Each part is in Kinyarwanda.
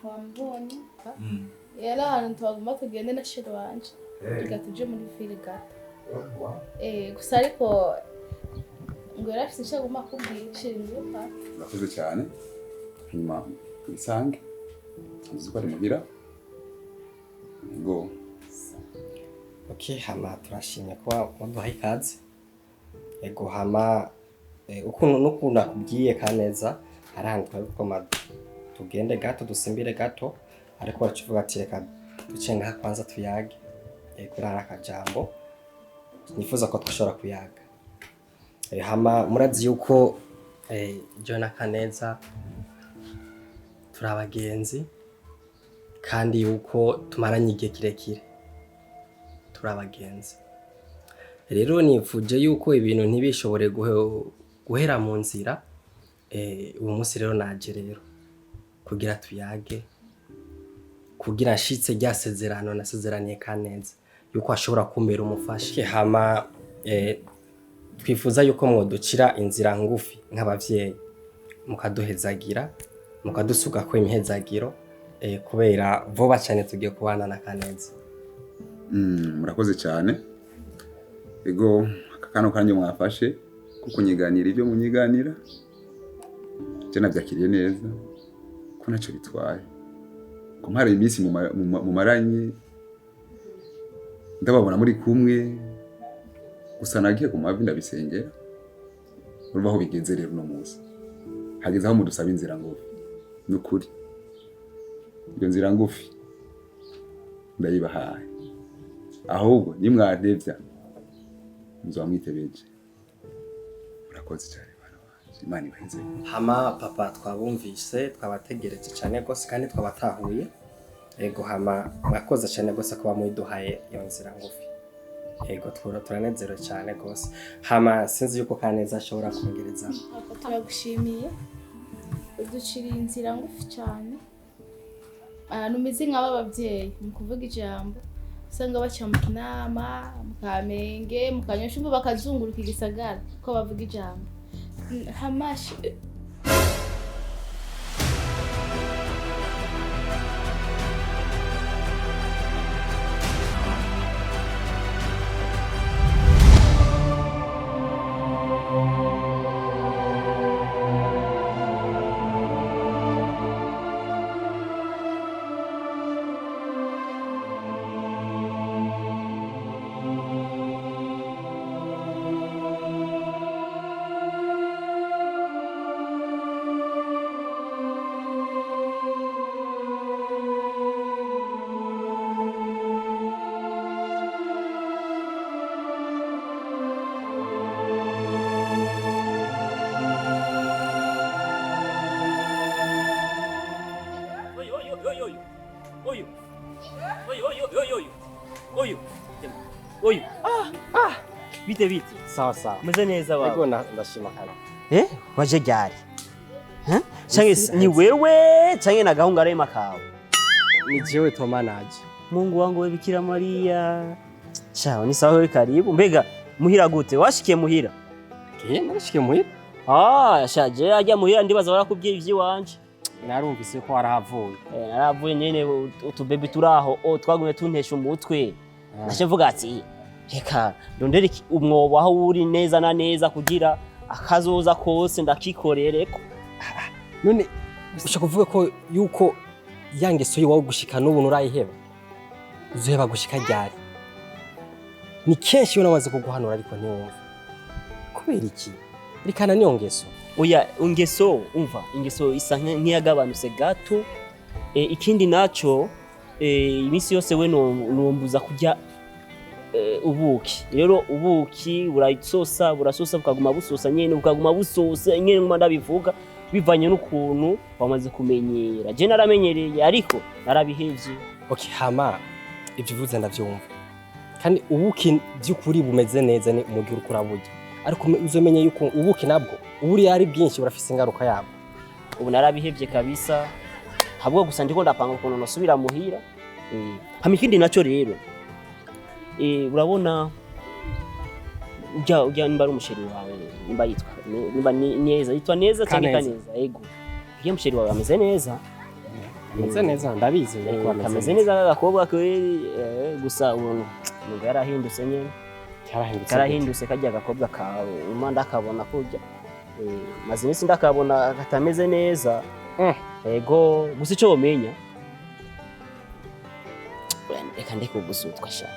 wambonye yari ahantu twagomba kugenda na sheri wanje reka tuje muri fili gato gusa ariko ngo yari afite icyo agomba kubwira sheri ndibuka urakoze cyane hanyuma isange uzi ko ari muhira ngo okay hama turashimye ko waduhaye ikaze ego hama ukuntu n'ukuntu nakubwiye kaneza hari ahantu twari tugende gato dusimbire gato ariko baracuvuga ati reka duce ngaha kwanza tuyage kuri hari akajambo nifuza ko twashobora kuyaga hama murazi yuko jo na Kaneza turi abagenzi kandi yuko tumaranye igihe kirekire turi abagenzi rero nifuje yuko ibintu ntibishobore guhera mu nzira uwo munsi rero naje rero kugira tuyage kugira nshitse ryasezerano nasezeraniye Kaneza yuko ashobora kumbera umufashe hama twifuza yuko mwoducira inzira ngufi nk'abavyeyi mukaduhezagira mukadusuga ko imihezagiro kubera vuba cyane tugiye kubana na Kaneza. Murakoze cyane ego akakano kanje mwafashe kukunyiganira ibyo munyiganira je navyakiriye neza ko naco bitwaye ko mpare iminsi mu maranye ndababona muri kumwe gusa nagiye ku mavi ndabisengera urumva aho bigenze rero no munsi hageze aho mudusaba inzira ngufi n'ukuri iyo nzira ngufi ndayibahaye ahubwo nimwadevya muzamwitebeje murakoze cyane bana banje Imana ibahize hama papa twabumvise twabategereje cyane gose kandi twabatahuye ego hama mwakoze cyane gose kuba muyiduhaye iyo nzira ngufi ego turanezerewe cyane gose hama sinzi yuko Kaneza ashobora kongereza turagushimiye uduciriye inzira ngufi cyane numeze nk'ababyeyi mu kuvuga ijambo usanga baca mu kinama mu Kamenge mu Kanyosha umva bakazunguruka igisagara ko bavuga ijambo hamashi Bite sawa sawa meze neza wawe ego ndashima kana waje ryari change ni wewe change na gahunga rema kawe ni jewe Toma naje Mungu wangu we Bikira Maria chao ni sawa karibu mbega muhira gute washikiye muhira nashikiye muhira shaje ajya muhira ndibaza barakubwiye ivyi wanje narumvise ko warahavuye naravuye nyene utubebe turaho twagumye tuntesha umutwe nashe mvuga ati reka ndondere umwobo aho uri neza na neza kugira akazoza kose ndakikorereko none ushaka kuvuga ko yuko yangeso yiwawe gushika n'ubu nurayiheba uzoheba gushika ryari ni kenshi yo namaze kuguhanura ariko ntiwumva kubera iki rikana niyo ngeso oya ingeso umva ingeso isa nk'iyagabanutse gato ikindi naco iminsi yose we nombuza kujya ubuki rero ubuki burasosa bukaguma busosa nyene bukaguma busosa nyene ndabivuga bivanye n'ukuntu wamaze kumenyera je naramenyereye ariko narabihevye okay hama ibyo uvuze ndavyumva kandi ubuki by'ukuri bumeze neza ni umugira ukuraburya ariko uzomenye yuko ubuki nabwo uburi ari bwinshi burafise ingaruka yabo ubu narabihevye kabisa habwo gusa ndiko ndapanga ukuntu nosubira muhira hama ikindi naco rero urabona ujya nimba ari umusheri wawe nimba yitwa neza yitwa neza cyangwa Kaneza ego ujya umusheri wawe ameze neza ameze neza ndabizi ariko kameze neza agakobwa kweri gusa umuntu yarahindutse nyene karahindutse kajya agakobwa kawe umanda akabona kurya maze iminsi ndakabona katameze neza ego gusa icyo womenya reka ndeke ugusutwa sha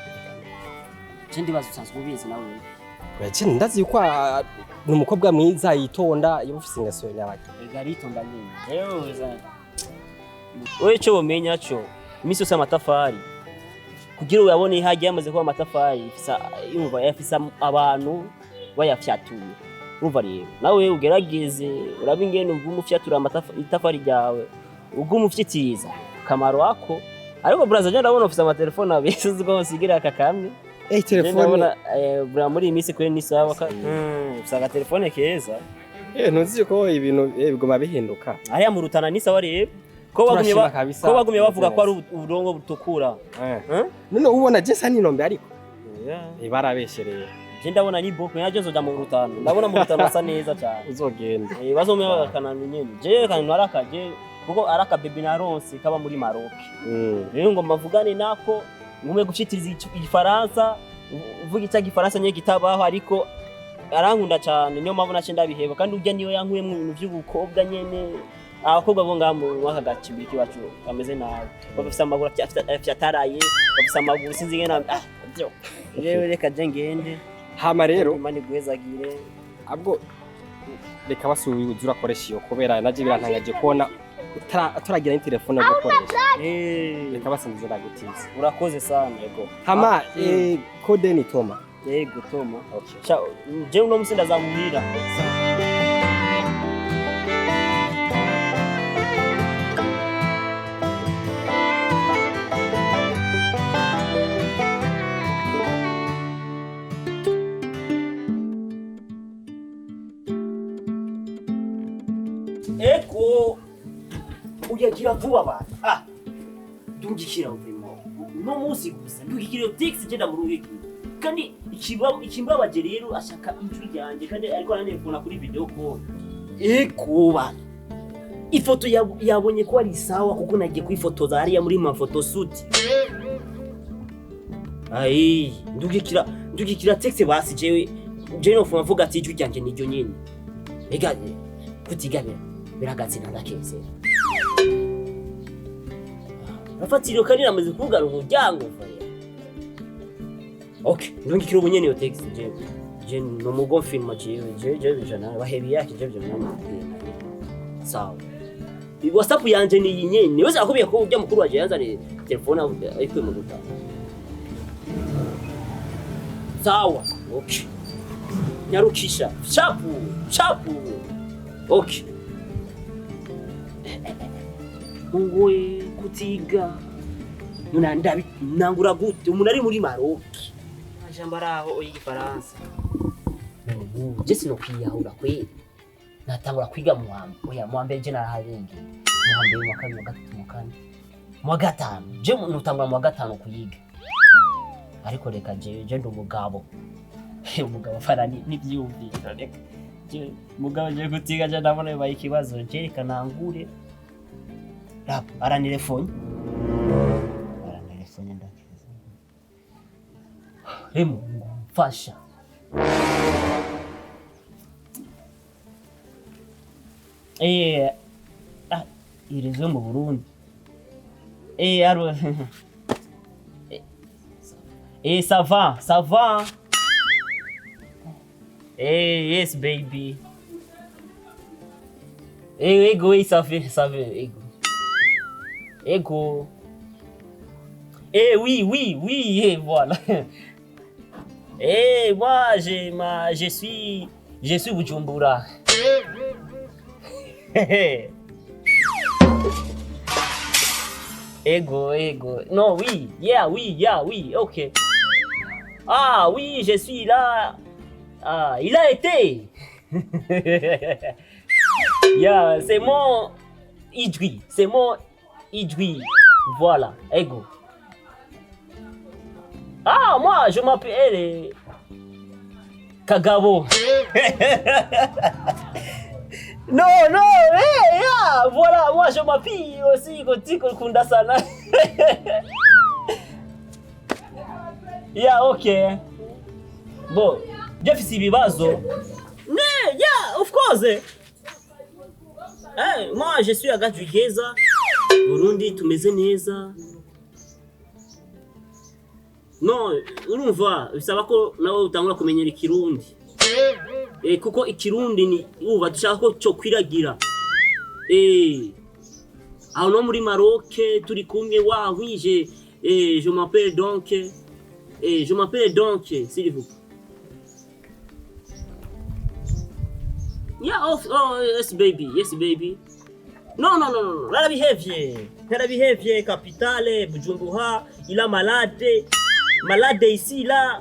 ikindi bazo usanzwe ubizi nawe weje ndazi yuko ni umukobwa mwiza yitonda yufise ingeso y'abaki ega ritonda nyine wewe icyo womenya cyo iminsi yose amatafari kugira uyabone hagiye yamaze kuba amatafari yumva yafisa abantu bayafyatuye urumva rero nawe ugerageze urabe ingene ugumufyatura amatafari ryawe ugumufyitiza kamaro wako ariko braza je ndabona ufise amatelefone abese zgo sigira akakamwe telefone bra muri iminsi kwe ni sawa ufise agatelefone keza ntuzi ko ibintu bigoma bihinduka ariya mu rutana ni sawa rero ko bagumye bavuga ko ari uburongo butukura none ubona je sa ninombe ariko ibarabeshereye je ndabona ni boko yaje nzoja mu rutana ndabona mu rutana asa neza cyane uzogenda bazomye bagakanana nyene je kandi narakaje kuko araka baby na ronse kaba muri Maroc rero ngo mavugane nako ngume gucitiriza igifaransa uvuga icya gifaransa nye gitabaho ariko arankunda cyane niyo mpamvu nace ndabiheba kandi urya niyo yankuye mu bintu by'ubukobwa nyene abakobwa bo ngamu mwakagacimbira kibacu bameze nabi bafise amaguru afyataraye bafise amaguru sinzi ngena byo rero reka je ngende hama rero imani gwezagire abwo reka basubiye uzura koresha iyo kubera naje birantangaje kubona utaragira telefone yo gukoresha reka basinze ndagutiza urakoze sana yego hama kode ni Toma yego Toma okay je uno musinda zamuhira eko uyagira vuba abantu ndungikira urimo no musi gusa ndungikira text genda mu ruhiki kandi ikimbabaje rero ashaka injuru yanjye kandi ariko nanefona kuri video call eko bana ifoto yabonye ko ari sawa kuko nagiye kwifotoza hariya muri ma photo shoot ndungikira text basi jewe no mvuga ati injuru yanjye nijyo nyine ega kutigabira biragatsina ndakeze afatiro kandi namaze kugara umuryango faya okay ndungikira ubunyene yo text je no mugo film je bijana bahebi yake je byona sawa WhatsApp yanje ni yinyene wese akubiye ko ujya mukuru waje yanzane telefone ariko mu guta sawa okay nyarukisha chapu okay Ngoye kutiga nunda nangura gute umuntu ari muri Maroc ajamba raho igifaransa Jesse no kwiyahura kwe natangura kwiga mu mbere je naraharengi mu mbere mu kabiri mu gatatu mu kane mu gatanu je nutangura mu gatanu kuyiga ariko reka je ndo mugabo umugabo farani nibyumvira reka je mugabo je kutiga je ndabona bayi kibazo je reka nangure rap aranirefone ndakeza remo fasha irezo mu Burundi aro ça va yes baby ego ça fait ego oui voilà moi je suis Bujumbura ego non oui OK oui je suis là il a été c'est mon idri voilà ego moi je m'appelle Kagabo Non, yeah, voilà, moi je m'appuie aussi côté Urukunda sana. Yeah, okay. Bon, je fais ibibazo. Yeah, of course. Moi je suis agaju keza. Burundi tumeze neza. No, urumva bisaba ko nawe utangura kumenyera ikirundi. Kuko ikirundi ni uva dushaka ko cyo kwiragira. Aho no muri Maroc turi kumwe wije je m'appelle donc s'il vous plaît. Yeah, oh yes baby. No. Rara behavior capitale Bujumbura, il a malade ici là.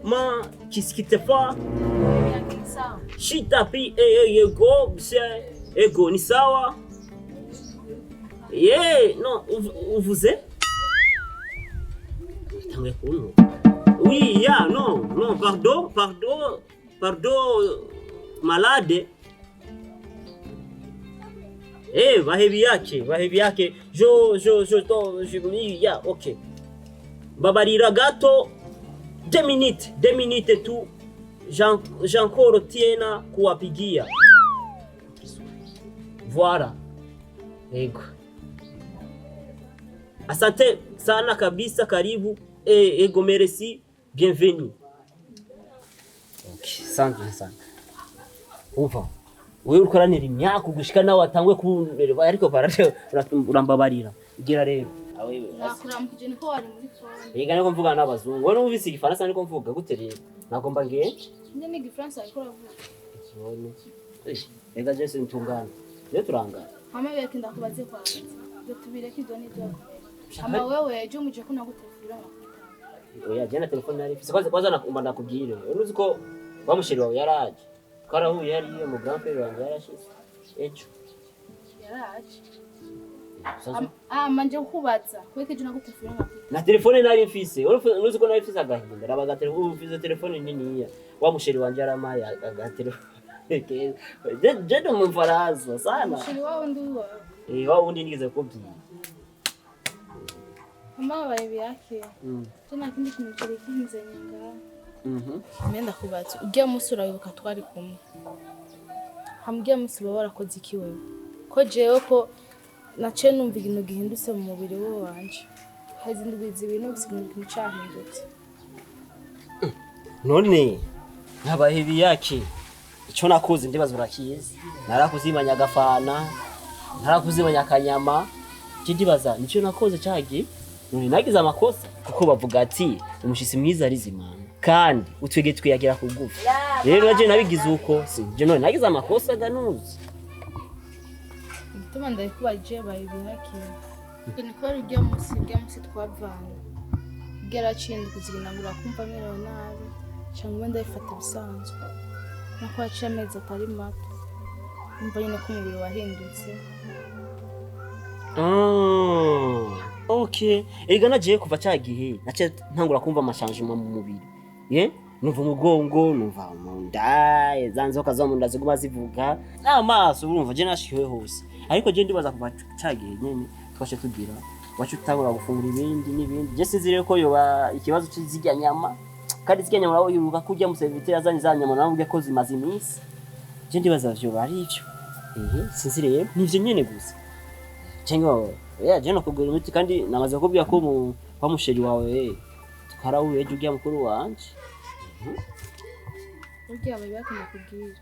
Man, qu'est-ce qui te fait? Shita pi ego ni sawa. Non, vous êtes? Oui, yeah, non, pardon, malade. Bahebi yake. Yeah, okay. Babarira gato 2 minutes tu. J'ancora tiena kuwapigia. Voilà. Ego. Asante sana kabisa, karibu. Ego, merci. Bienvenue. Okay, sana. Umva. Wewe ukoranira imyaka gushika nawe atangwe kureba ariko urambabarira. Igira rero. Nakuramukije niko wari muri phone. Yega niko mvuga n'abazungu. Wowe numvise igifaransa niko mvuga gute rero? Nagomba ngende. Nje ni igifaransa ariko uravuga. None. Yega Jesse ntungana. Rero turangana. Hama yake ndakubaze kwanza. Byo tubireke ibyo ni byo. Hama wewe ejo muje ko nagutefira. Oya jana telefone nari fise kwanza nakubwire. Uruzi ko bamushiri wawe yaraje. Karahuye yari mu grand frère wanjye yarashize. Ejo. Yaraje. Manje kubaza kweke ejo nagutefira ngapita. Na telefone nari mfise. Uruzi ko nari mfise agahinda. Rabaga telefone mfise telefone nini wamushiri wanjye yaramaye agatelefone. Je ndo mfaraza sana. Mushiri wawe nduwa. Wawe undi nigeze kubwira. Mama baby yake. Tuna kindi kintu kinze nyanga. Menda kubatse. Ugiye musura wibuka twari kumwe. Hambwiye musiba warakoze iki wewe? Ko jewe ko nace numva ikintu gihindutse mu mubiri wo wanje. Hazindwiza ibintu bisigura cyahindutse. None nkabahebi yake. Ico nakoze ndibaza urakizi. Narakuzimanya agafana. Narakuzimanya akanyama. Kidibaza nico nakoze cyagi. None nagize amakosa kuko bavuga ati umushisi mwiza ari zimana. Kandi utwege twiyagira kugufa. Rero naje nabigize uko je none nagize amakosa ganuzi. Ndituma ndayikubaje bayibihake. Niko rujya musi twavana. Gera cindi kuzirinagura kumva merewe nabi. Cyangwa ndayifata bisanzwe. Nako aciye amezi atari mato. Umva nyine ko umubiri wahindutse. Okay. Ega naje kuva cyagihe nace ntangura kumva amashangement mu mubiri. Numva umugongo, numva munda, zanzoka zo munda ziguma zivuga. Amaso urumva je nashiwe hose. Ariko je ndibaza kuva cyagihe nyene twashe tugira. Wacu utangura gufungura ibindi n'ibindi. Je sinzire ko yoba ikibazo cy'izijya nyama. Kandi zijya nyama nawe yuruka kujya mu serviteur azanye za nyama nawe ko zimaze iminsi. Je ndibaza vyo bari ivyo. Sinzire nivyo nyene gusa. Cengo je no kugura imiti kandi namaze kubwira ko bamusheri wawe tukarahuye ejo ugiye mukuru wanje. Ugiye abaye bakanakubwira.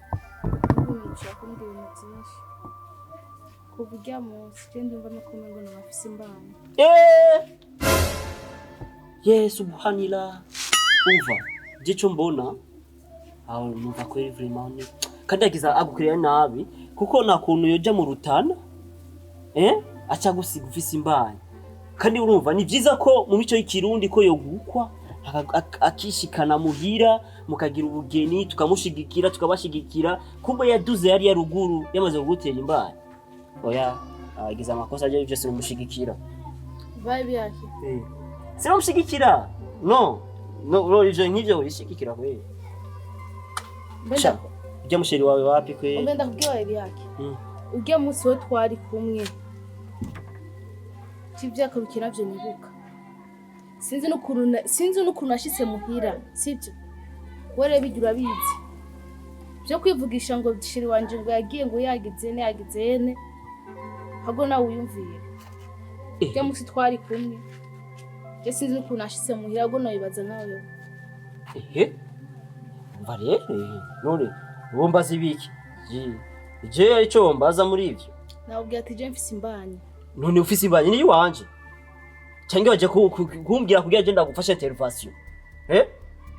Ubushaka kumbwira ibintu byinshi. Kuvuga munsi kandi ndumva nakomeye ngo nabafise imbana. Subhanallah. Umva gico mbona aho numva ko vraiment kandi agiza agukurira nabi kuko nakuntu yoja mu rutana acha gusiga ufise imbana. Kandi urumva ni byiza ko mu mico y'ikirundi ko yogukwa akishikana muhira mukagira ubugeni tukamushigikira tukabashigikira kumbe yaduze yari ya ruguru yamaze kugutera imbana. Oya agize amakosa aje byose numushigikira. Vibe yake. Sinamushigikira. No, ivyo nk'ivyo wishigikira kwe. ujya musheri wawe wapi kwe ugenda kubwira ibi yake ujya munsi we twari kumwe kivyakabukira byo nibuka sinzi n'ukuntu nashitse muhira sibyo were bigira bizi byo kwivugisha ngo shiri wanje ngo yagiye ngo yagize ne hago nawe uyumviye ujya munsi twari kumwe je sinzi n'ukuntu nashitse muhira hago nawe bibaza nawe umva rero none ubombaza ibiki je icyo mbaza muri ivyo nawubwiye ati je mfise imbanye none ufise imbanye ni wanje cyangwa waje kumbwira kugira je ndagufasha intervention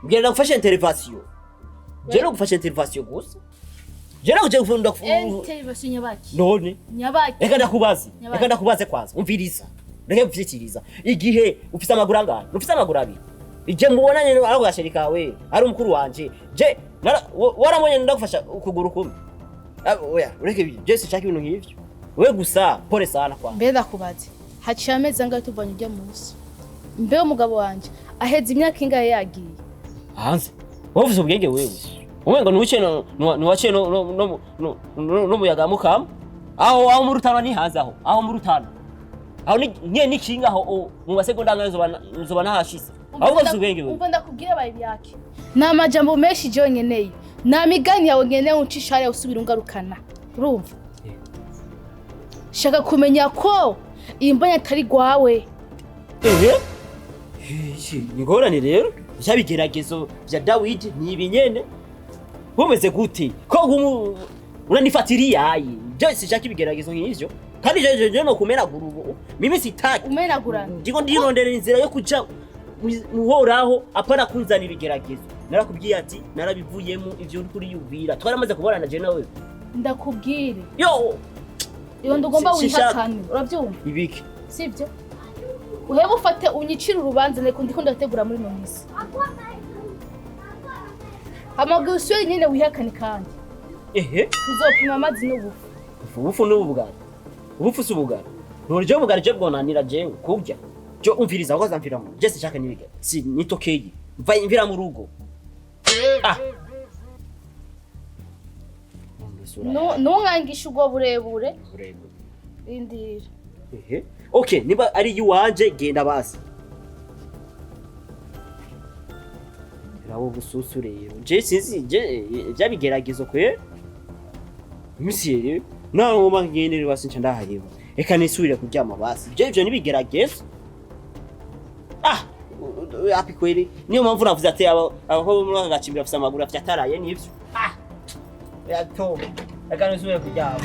mbwira ndagufasha intervention je no gufasha intervention gusa je naje gufunda intervention nyabaki none nyabaki reka ndakubaze kwanza umviriza reka mfitiriza igihe ufise amaguru angahe ufise amaguru abiri ije mubonanye ari gashirika we ari umukuru wanje je waramubonye ndagufasha ukuguru kumwe oya ureke je sinshaka ibintu nk'ivyo we gusa pole sana kwa mbeda kubaze haciye amezi angahe tuvanye ujya munsi mbe umugabo wanje aheze imyaka ingahe yagiye hanze wovuze ubwenge wewe umengo nuwaciye no muyaga mukama aho mu rutana ni hanze aho mu rutana aho ni kinga aho mu masegonda nzoba nahashise ahubwo ubwenge wewe umva ndakubwira bayi yake na majambo menshi je nkeneye na migani yawe nkeneye uncishare usubira ungarukana urumva shaka kumenya ko imbanya atari gwawe ngorane rero byabigeragezo bya Dawidi ni ibinyene bumeze gute ko unanifatiri yayi je sinshaka ibigeragezo nk'ivyo kandi je no kumenagura ubu mimi sitaki umenagurana ndiko ndirondera inzira yo kuja muhoraho apana kunzanira igeragezo narakubwiye ati narabivuyemo ivyo uri kuri yubira twaramaze kuborana je nawe ndakubwire yo ndugomba wihakane urabyumva ibiki sibyo uhebe ufate unyicira urubanza neko ndiko ndategura muri no misi amaguswe nyine wihakane kandi tuzopima amazi ubufu n'ubugari ubufu s'ubugari nuryo bugari je bwonanira je kurya jo umviriza ko zamfira mu je sinshaka nibiga si nitokeye mva imvira mu rugo ntungangisha ubwo burebure indira okay niba ari yuwanje genda basi rawo bususu rero je sinzi je byabigeragezo kwe misiyere naho mangenere basi nca ndahayeba eka nisubire kuryama basi je ivyo nibigeragezo api kweli niyo mpamvu navuze ati aho muri agacimbira afite amaguru afite ataraye nivyo yato eka nisubire kuryama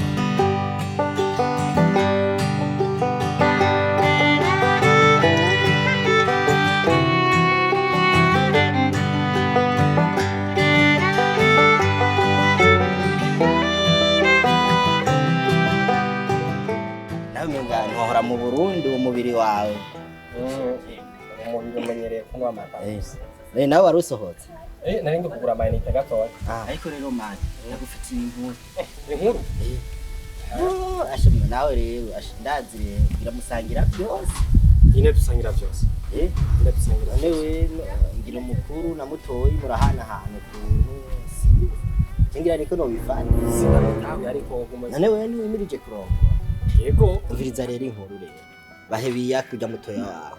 Nahora mu Burundi umubiri wawe umubiri umenyereye kunywa amata nawe wari usohotse nari ngo kugura amayinite gatoya ariko rero mani nagufitiye inkuru inkuru nawe rero ndazi rero biramusangira byose ine dusangira byose ine dusangira newe ngira umukuru na mutoyi murahana ahantu ngira niko no bifana nawe ariko nawe niwimirije kurongo yego umviriza rero inkuru rero bahebiya kujya mutoya wawe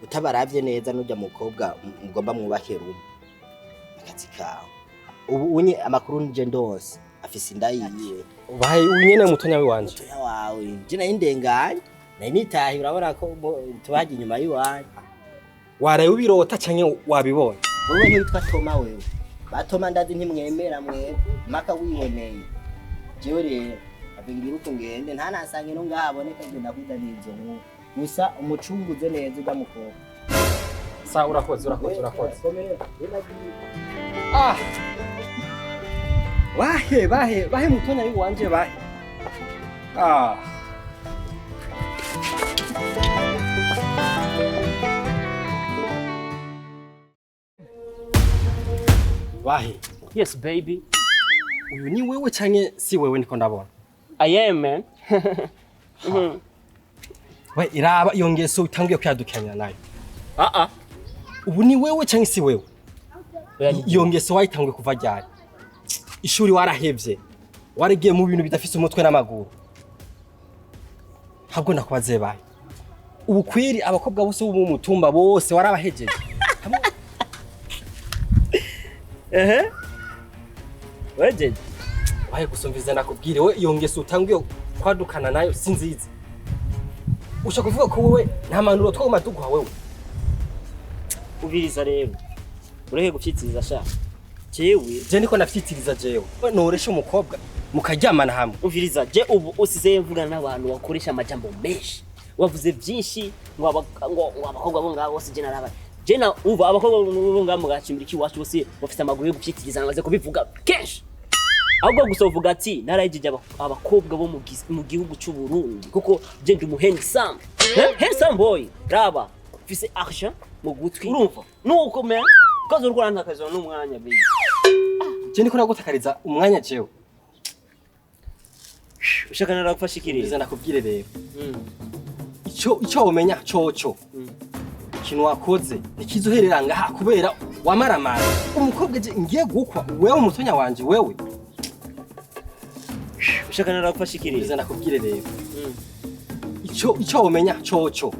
utabaravye neza n'ujya mukobwa mugomba mwubake rumwe akazi kawe ubu unye amakuru nije ndose afise inda yiwe bahe unyene mutonya wanje mutoya wawe je nayo indenganye nayo nitahi urabona ko tubaje inyuma yiwanje waraye ubirota canke wabibonye wowe ntitwa Toma wewe batoma ndazi ntimwemera mwe maka wiboneye jewe rero abingira uko ngende nta nasange no ngahaboneka nje ndakudanize nko gusa umucunguze neza ujamukobwa sa urakoze bahe mutonya wanje bahe bahe yes baby uyu ni wewe canke si wewe niko ndabona I am man we iraba iyo ngeso utangiye kuyadukanya nayo ubu ni wewe canke si wewe iyo ngeso wayitangiye kuva ryari ishuri warahevye warigiye mu bintu bidafise umutwe n'amaguru habwo nakubaze baye ubukwiri abakobwa bose bo mu mutumba bose warabahejeje wejeje waye gusumviza nakubwire we iyo ngeso utangiye kwadukana nayo sinzizi ushaka kuvuga ko wowe nta manuro two maduguha wewe ubiriza rero ureke gupfitiriza sha jewe je niko nafyitiriza jewe noresha umukobwa mukaryamana hamwe ubiriza je ubu usize mvugana n'abantu bakoresha amajambo menshi wavuze byinshi ngo abakobwa bo ngabo bose je naraba je na uva abakobwa bo ngabo mugacimbira ikiwacu bose bafite amaguru yo gupfitiriza namaze kubivuga kenshi ahubwo gusovuga ati narayijije abakobwa bo mu gihugu cy'u Burundi kuko je ndi umuhendi sam boy raba fise argent mu gutwi urumva nuko me kazo urukora ntakazo n'umwanya biye je niko nagutakariza umwanya jewe ushaka naragufasha ikirere biza nakubwire rero ico umenya coco ikintu wakoze nikizoherera ngaha kubera wamaramara umukobwa je ngiye gukwa wewe umutonya wanje wewe ushaka naragufasha ikirere biza nakubwire rero ico umenya coco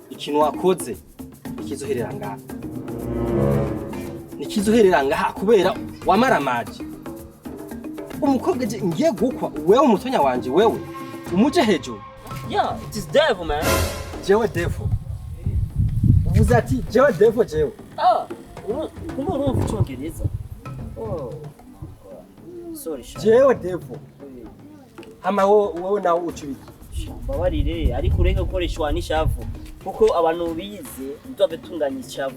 ikintu wakoze nikizoherera ngaha kubera wamaramaje umukobwa je ngiye gukwa wewe umutonya wanje wewe umuje hejuru yeah it is devil man jewe devil uvuze ati jewe devil jewe kumbe urumva icyongereza sorry sha jewe devil hama wowe nawe ucubiki babarire ariko ureke gukoreshwa n'ishavu kuko abantu bize ndobe tunganya ishavu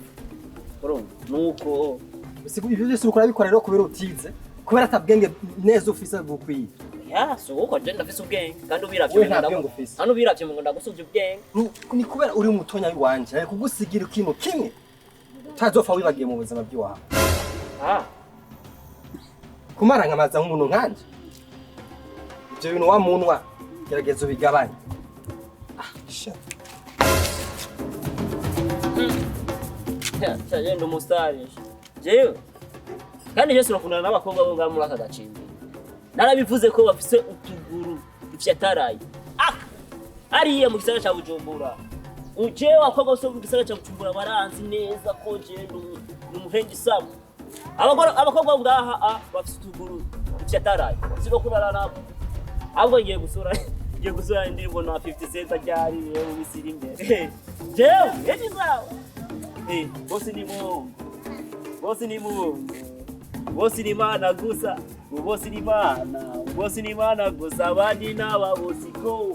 urumva nuko ibyo byose ukora bikora rero kubera utize kubera atabwenge neza ufise gukwiye so uko je ndafise ubwenge kandi ubiravye hano ubiravye ngo ndagusuvye ubwenge ni kubera uri umutonya wanje ariko kugusigira ikintu kimwe utazofa wibagiye mu buzima bw'iwawe kumara nkamaza nk'umuntu nkanje ibyo bintu wa munwa gerageza ubigabanye cyagenda umusitari jewe kandi je sinakundana n'abakobwa bo ngaho muri aka gacimbi narabivuze ko bafise utuguru dufyataraye ariye mu gisagara ca Bujumbura uje wakobwa so mu gisagara ca Bujumbura baranzi neza ko je n'umuhengi samu abakobwa ngaha bafise utuguru dufyataraye siko kurara nabo ahubwo ngiye gusura indirimbo na 50 cent ajyari yewe bisiri imbere jewe yeni sawa bosi ni mana gusa bosi ni mana gusa abandi n'ababosiko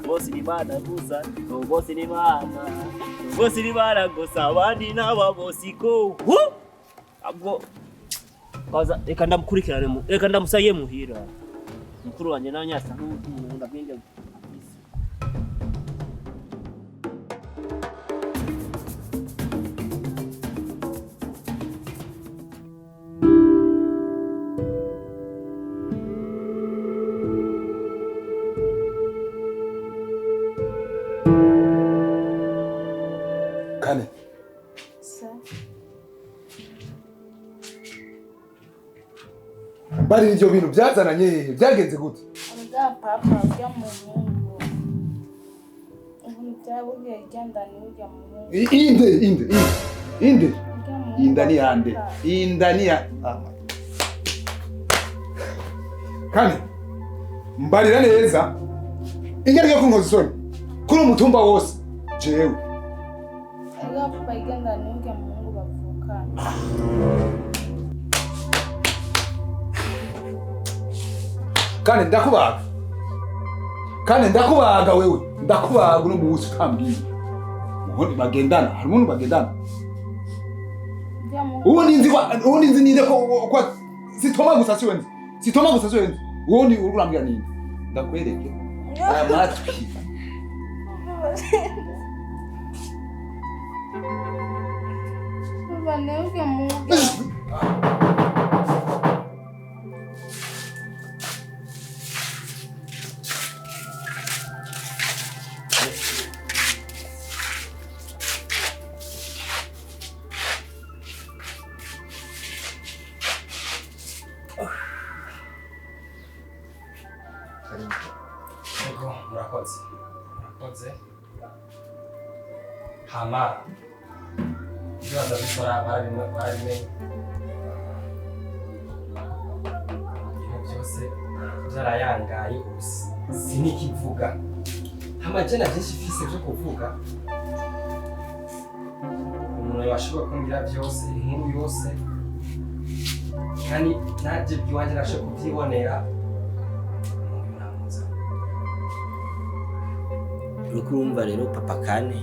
bosi ni mana gusa bosi ni mana gusa abandi n'ababosiko abwo kaza reka ndamukurikirane reka ndamusaye muhira mukuru wanje nanyasa n'umuntu bwenge Kane. Bari ivyo bintu byazananye byagenze gute? Nga papa bya muhungu. Byabuye ryandani ujya muhungu. Inde. Inda ni yande. Inda ni ya. Kane. Mbarira neza. Ingeri yo kunkoza isoni. Kuri umutumba wose. Jewe. Nga papa ryandani ujya muhungu bavukana. Kane ndakubaga wewe. Ndakubaga no mubuzi utambwiye. Muhondi bagendana. Hari umuntu bagendana. Uwo ninzi ninde ko sitoma gusa siwenzi. Sitoma gusa siwenzi. Uwo ni ururambya ninde. Ndakwereke. Aya matwi. Baba neuke muhungu. murakoze hama ibyo bazabikora barabimenye ibintu byose byarayangaye sinikivuga amajana byinshi mfise byo kuvuga umuntu yashobora kumbwira byose inkuru yose kandi naje by'iwanjye nashobora kubyibonera uriko urumva rero papa Kane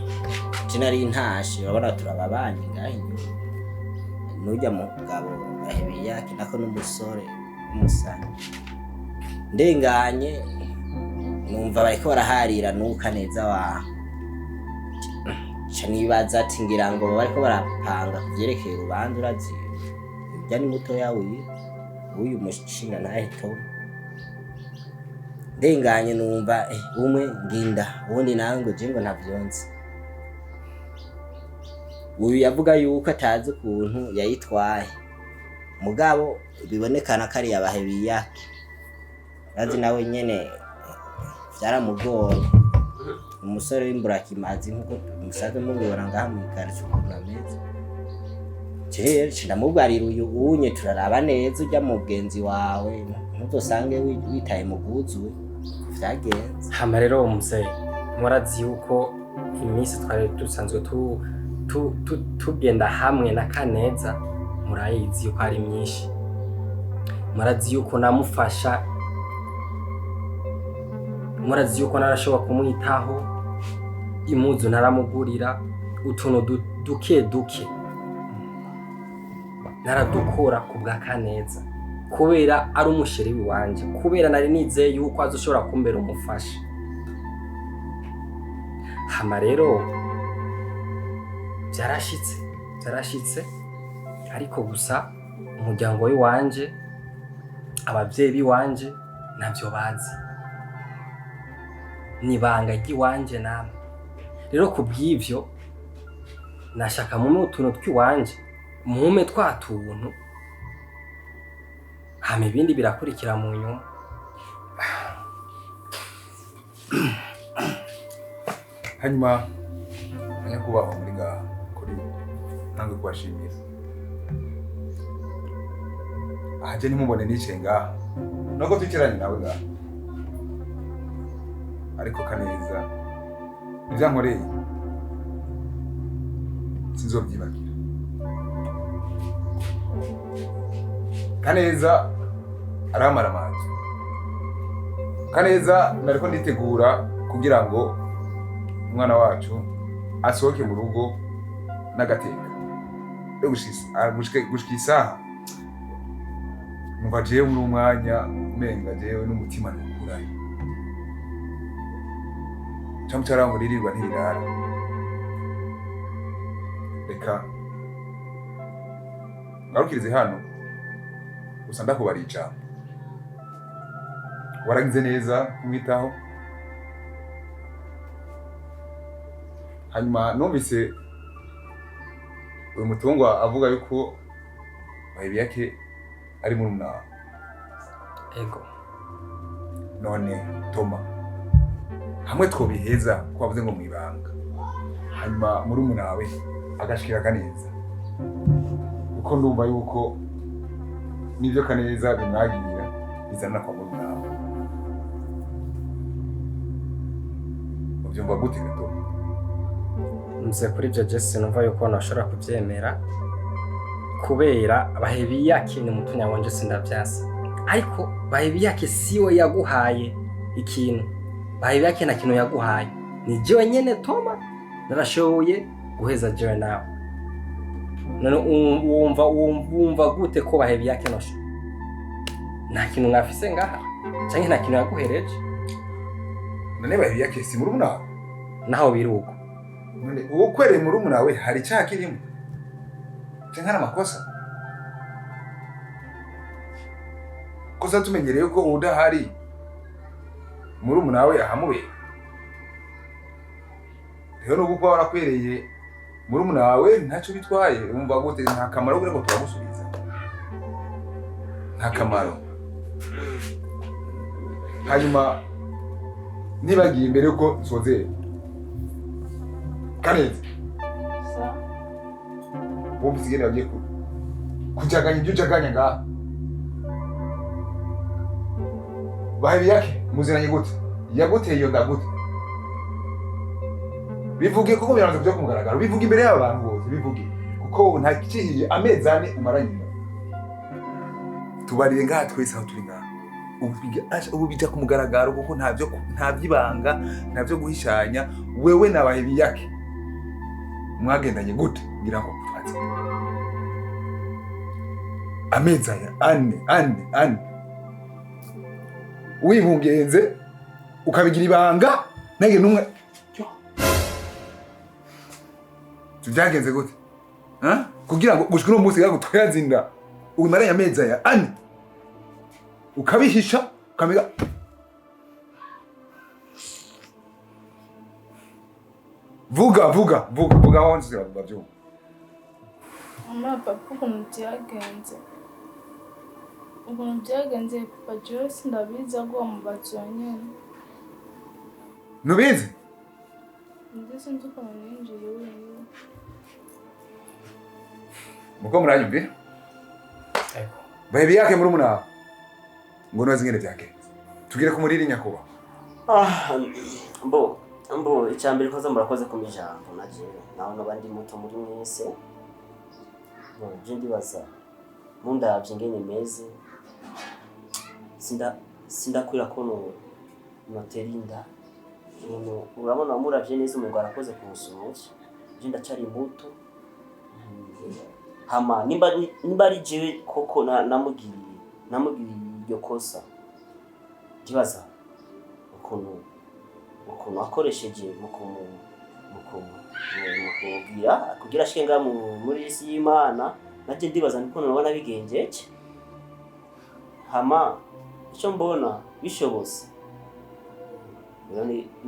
je nari ntashe urabona turababanye ngaho inyuma nujya mu mugabo bahebeye yake nako n'umusore umusani ndenganye numva bariko baraharira n'ukaneza wa nibaza ati ngira ngo bariko barapanga kuvyerekeye urubanza urazi ibya ni muto yawe uyu mushinga nahito ndenganye numva umwe nginda ubundi nango je ngo ntavyonze uyu yavuga yuko atazi ukuntu yayitwaye mugabo bibonekana ko ari yabahebiye yake urazi nawe nyene vyaramugoye umusore w'imburakimazi nkuko musaze mubibona ngaha mu ikariso ukuntu ameze je ndamubwarira uyu unye turaraba neza ujya mu bwenzi wawe ntuzosange witaye mu bwuzuwe vyagenze hama rero umuvyeyi murazi yuko iminsi twari dusanzwe tugenda hamwe na Kaneza murayizi yuko ari myinshi murazi yuko namufasha murazi yuko narashobora kumwitaho imuzu naramugurira utuntu duke naradukora ku bwa Kaneza kubera ari umusheri wanje kubera nari nizeye yuko azoshobora kumbera umufasha hama rero byarashitse ariko gusa umuryango w'iwanje abavyeyi biwanje navyo bazi nibanga ry'iwanje namwe rero kubw'ivyo nashaka mu utuntu tw'iwanje mume twatuntu hama ibindi birakurikira mu nyuma hanyuma kubaho muri ngaha kuri ntange kubashimira aje nimubone nicaye ngaha nubwo twicaranye nawe ngaha ariko Kaneza ibyankoreye sinzobyibagira Kaneza aramara amazi Kaneza nariko nditegura kugira ngo umwana wacu asohoke mu rugo n'agateka gushika isaha numva jewe muri umwanya umenga jewe n'umutima ntukurayo camucara muririrwa ntirirara reka ngarukirize hano gusa ndakubariye ijambo waragize neza kumwitaho hanyuma numvise uyu mutungwa avuga yuko bahebi yake ari muri muna ego none Toma hamwe twobiheza ko bavuze ngo mwibanga hanyuma muri munawe agashikira Kaneza uko ndumva yuko nivyo Kaneza bimwagira bizana kwa muri munawe uvyumva gute gato mze kuri ibyo Jesse numva yuko nashobora kubyemera kubera bahebi yake ni mutunya wanje sindavyasa ariko bahebi yake siwe yaguhaye ikintu bahebi yake na kintu yaguhaye ni jewe nyene Toma narashoboye guheza jewe nawe none wumva gute ko bahebi yake nosho nta kintu mwafise ngaha canke nta kintu yaguhereje none bahebi yake si muri munawe naho biruko none uwo kwere muri munawe hari icyaha kirimo canke ari amakosa kosa tumenyereye ko udahari muri munawe ahamubera rero no gukora warakwereye muri munawe ntacyo bitwaye umva gute nta kamaro gure ko turamusubiza nta kamaro hanyuma nibagiye imbere ko nsozere Kaneza Sa. wumva isigene wagiye kujaganya ibyo ujaganya ngaha bahebi yake muziranye gute yaguteye iyo ndagute bivuge kuko biranze byo kumugaragara bivuge imbere y'abantu bose bivuge kuko nta kihiye amezi 4 umaranye tubarire ngaha twese aho turi ngaha ubu bija kumugaragaro kuko nta byibanga nta byo guhishanya wewe nabahebi yake mwagendanye gute ngira ngo twatse amezi ane wibungenze ukabigira ibanga nege numwe tujyagenze gute kugira ngo gushika no munsi gago twayazinda umaranye amezi ane ukabihisha ukamega vuga wonse babyo Papa ukuntu byagenze papa Joyce ndabizi agwa mu batsonyene nubizi ndetse nduko ninjiye wewe muko muranyumve baby yake muri umuna ngo nazi ngene byagenze tugire ku muriri nyakuba mbo icyambere koza murakoze ku mijambo naje naho nabandi muto muri mwese je ndibaza mundavye ngene meze sindakwira ko noterinda urabona muravye neza umuntu arakoze kumusumuje je ndacari muto hama nimba ari jewe koko namugiriye iryo kosa ndibaza ukuntu akoresheje mu kumubwira kugira ashike nga muri isi y'Imana naje ndibaza niko nabona bigenjeje hama icyo mbona bishobose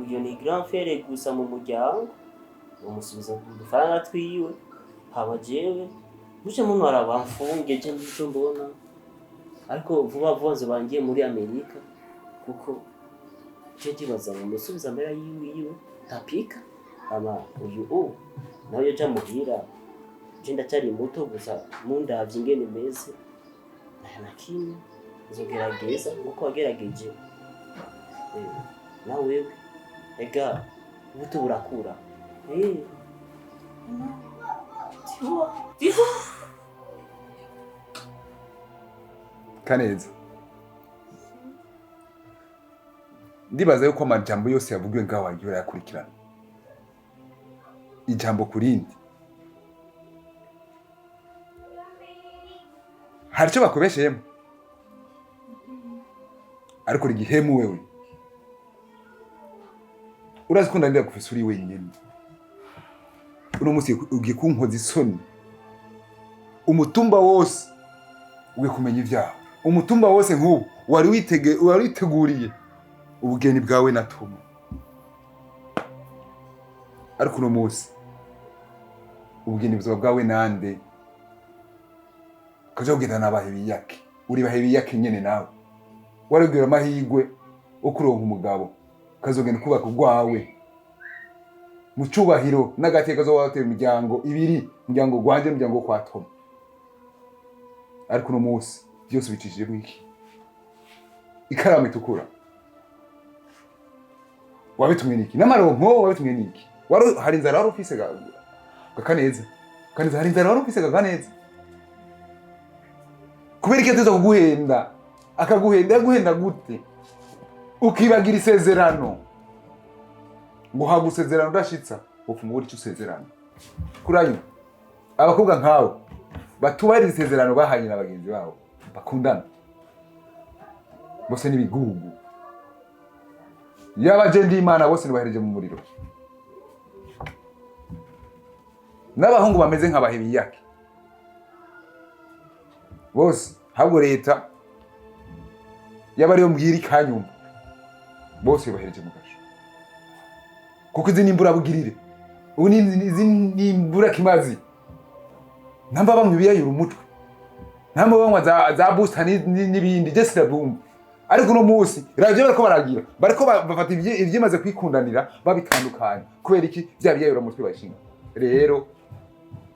uyo ni grand frère gusa mu muryango umusubiza udufaranga twiwe hama jewe muje muntu arabamfunge je nicyo mbona ariko vuba nze bangiye muri Amerika kuko je ndibaza ngo musubiza mbere yiwe tapika ama uyu nawe yaje muhira je ndacyari muto gusa mundavye ingene meze nakini nzogerageza uko wagerageje na wewe ega ubuto burakura Kaneza ndibaza yuko amajambo yose yavugiwe ngaho wagiye yakurikirana ijambo kurindi hari icyo bakubesheyemo ariko rigihemu wewe urazi ko ndandira gufisa uri wenyine uno munsi ugiye kunkoza isoni umutumba wose ugiye kumenya ibyaha umutumba wose nk'ubu wari witeguriye ubugeni bwawe natuma ariko uno munsi ubugeni bwawe nande kaje kugenda nabahebi yake uri bahebi yake nyene nawe warubwira amahigwe okuronka umugabo kazogenda kubaka gwawe mu cubahiro n'agateka zo wateye imiryango ibiri umuryango gwanje n'umuryango kwa Tom ariko no munsi byose bicishije mwiki ikaramu itukura wabitumwe niki n'amaronko wabitumwe niki wari hari inzara wari ufise Kaneza hari inzara wari ufise Kaneza kubera iki tuza kuguhenda akaguhenda gute ukibagira isezerano ngo hagusezerano udashitsa ufungura icyo usezerano kurayo abakobwa nkawe batubahiriza isezerano bahanye na bagenzi babo bakundana bose n'ibigugu yabaje ndimana bose nibahereje mu muriro n'abahungu bameze nk'abahebi yake bose habwo leta yabariyo mbwiri kanyuma bose bahereje mu gasho kuko izi nimbura bugirire ubu nimbura kimazi namba bamwe biyayura umutwe namba bamwe za booster n'ibindi je sirabumva ariko uno munsi ravyo bariko bafata ivyimaze kwikundanira babitandukanye kubera iki bya byayura mutwe bashinga. Rero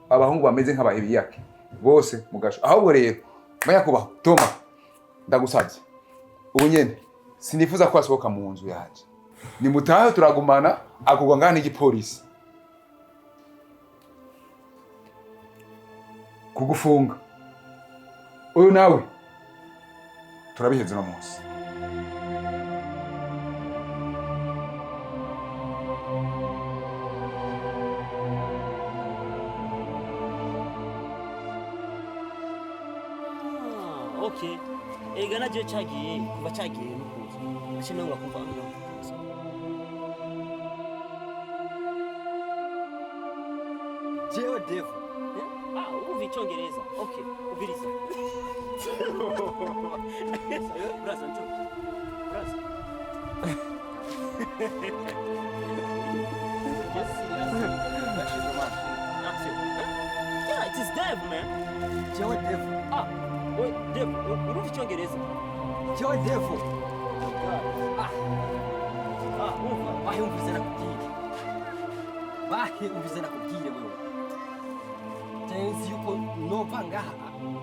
abahungu bameze nk'abahebi yake bose mugasho. Ahubwo rero maya kubaho Toma ndagusabye ubu nyene sinifuza ko asohoka mu nzu yaje, ni mutahe turagumana akugwa ngana n'igipolisi kugufunga. Uyu nawe turabiheze no munsi. Okay. Ega naje cagiye kuva cagiye nukuza. Ache nango kuva hano. Jewe devu. Uvi Icongereza. Okay, uviriza. Braza njo. Braza. Yeah, it is Dev, man. Jewe devu. Wait, Dev, uruvi Icongereza. Jewe devu. Umva. Bahe umvize nakubwire. Bahe umvize nakubwire wewe. Tenzi yuko nova ngaha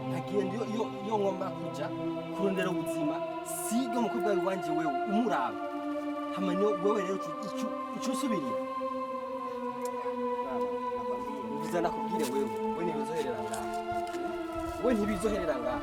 nkagenda iyo ngomba kuja kurondera ubuzima siga umukobwa wanje wewe umuraba hamanya wewe rero icyo usubiriye umvize nakubwire wewe we ntibizoherera ngaha we ntibizoherera ngaha